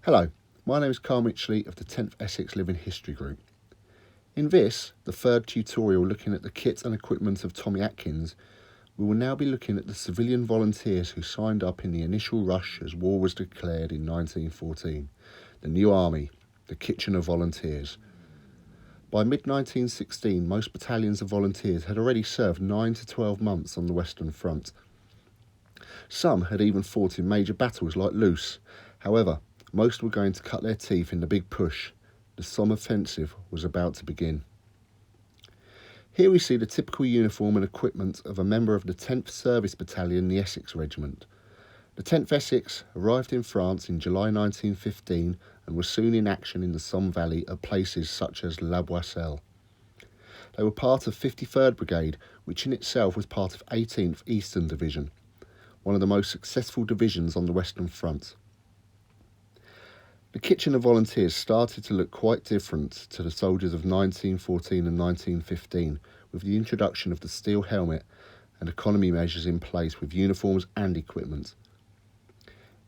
Hello, my name is Carl Mitchley of the 10th Essex Living History Group. In this, the third tutorial looking at the kit and equipment of Tommy Atkins, we will now be looking at the civilian volunteers who signed up in the initial rush as war was declared in 1914, the New Army, the Kitchener Volunteers. By mid-1916, most battalions of volunteers had already served 9 to 12 months on the Western Front. Some had even fought in major battles like Loos. However, most were going to cut their teeth in the big push. The Somme offensive was about to begin. Here we see the typical uniform and equipment of a member of the 10th Service Battalion, the Essex Regiment. The 10th Essex arrived in France in July 1915 and was soon in action in the Somme Valley at places such as La Boisselle. They were part of 53rd Brigade, which in itself was part of 18th Eastern Division, one of the most successful divisions on the Western Front. The Kitchener Volunteers started to look quite different to the soldiers of 1914 and 1915, with the introduction of the steel helmet and economy measures in place with uniforms and equipment.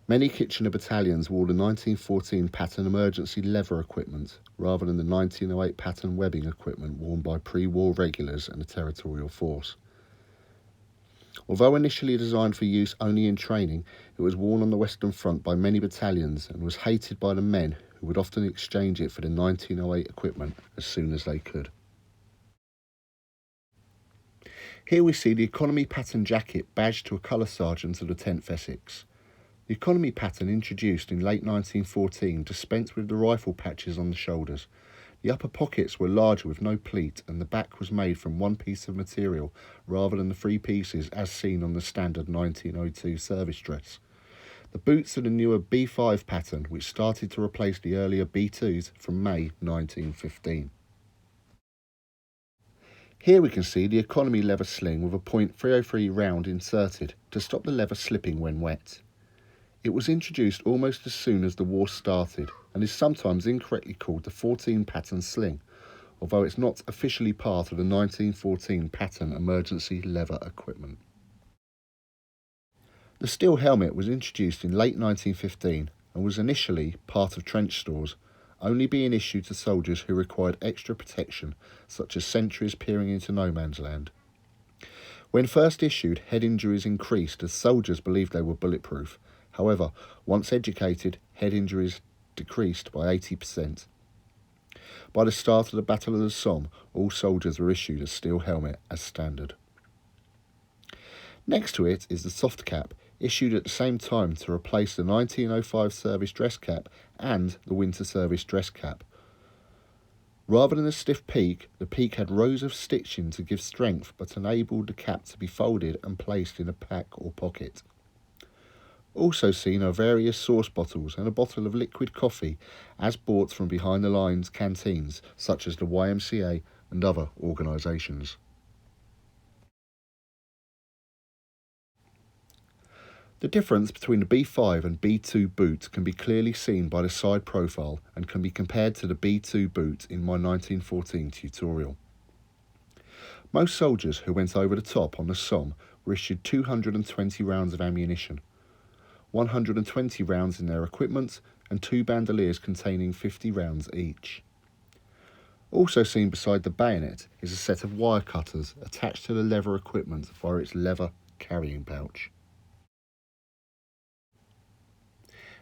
Many Kitchener battalions wore the 1914 pattern emergency leather equipment rather than the 1908 pattern webbing equipment worn by pre-war regulars and the territorial force. Although initially designed for use only in training, it was worn on the Western Front by many battalions and was hated by the men, who would often exchange it for the 1908 equipment as soon as they could. Here we see the economy pattern jacket badged to a colour sergeant of the 10th Essex. The economy pattern, introduced in late 1914, dispensed with the rifle patches on the shoulders. The upper pockets were larger with no pleat, and the back was made from one piece of material rather than the three pieces as seen on the standard 1902 service dress. The boots are the newer B5 pattern, which started to replace the earlier B2s from May 1915. Here we can see the economy leather sling with a .303 round inserted to stop the leather slipping when wet. It was introduced almost as soon as the war started and is sometimes incorrectly called the 14 pattern sling, although it's not officially part of the 1914 pattern emergency leather equipment. The steel helmet was introduced in late 1915 and was initially part of trench stores, only being issued to soldiers who required extra protection, such as sentries peering into no man's land. When first issued, head injuries increased as soldiers believed they were bulletproof. However, once educated, head injuries decreased by 80%. By the start of the Battle of the Somme, all soldiers were issued a steel helmet as standard. Next to it is the soft cap, issued at the same time to replace the 1905 service dress cap and the winter service dress cap. Rather than a stiff peak, the peak had rows of stitching to give strength but enabled the cap to be folded and placed in a pack or pocket. Also seen are various sauce bottles and a bottle of liquid coffee as bought from behind the lines canteens such as the YMCA and other organisations. The difference between the B5 and B2 boot can be clearly seen by the side profile and can be compared to the B2 boot in my 1914 tutorial. Most soldiers who went over the top on the Somme were issued 220 rounds of ammunition, 120 rounds in their equipment and 2 bandoliers containing 50 rounds each. Also seen beside the bayonet is a set of wire cutters attached to the leather equipment via its leather carrying pouch.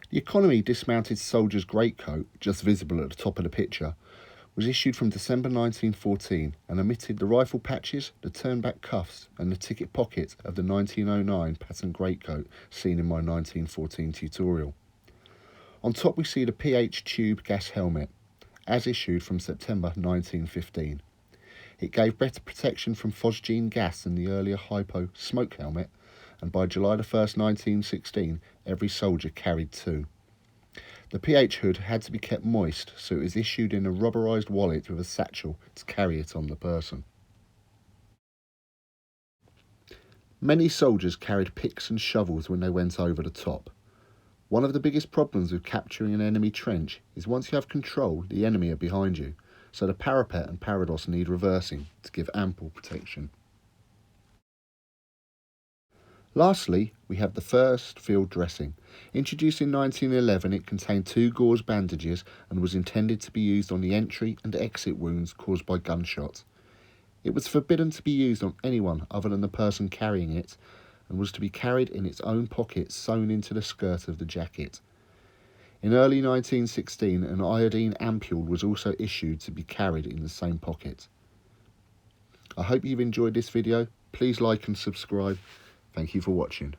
The economy dismounted soldier's greatcoat, just visible at the top of the picture, was issued from December 1914 and omitted the rifle patches, the turn-back cuffs and the ticket pocket of the 1909 pattern greatcoat seen in my 1914 tutorial. On top we see the PH tube gas helmet, as issued from September 1915. It gave better protection from phosgene gas than the earlier hypo smoke helmet, and by July 1, 1916, every soldier carried 2. The PH hood had to be kept moist, so it was issued in a rubberised wallet with a satchel to carry it on the person. Many soldiers carried picks and shovels when they went over the top. One of the biggest problems with capturing an enemy trench is once you have control, the enemy are behind you, so the parapet and parados need reversing to give ample protection. Lastly, we have the first field dressing. Introduced in 1911, it contained 2 gauze bandages and was intended to be used on the entry and exit wounds caused by gunshot. It was forbidden to be used on anyone other than the person carrying it, and was to be carried in its own pocket sewn into the skirt of the jacket. In early 1916, an iodine ampule was also issued to be carried in the same pocket. I hope you've enjoyed this video. Please like and subscribe. Thank you for watching.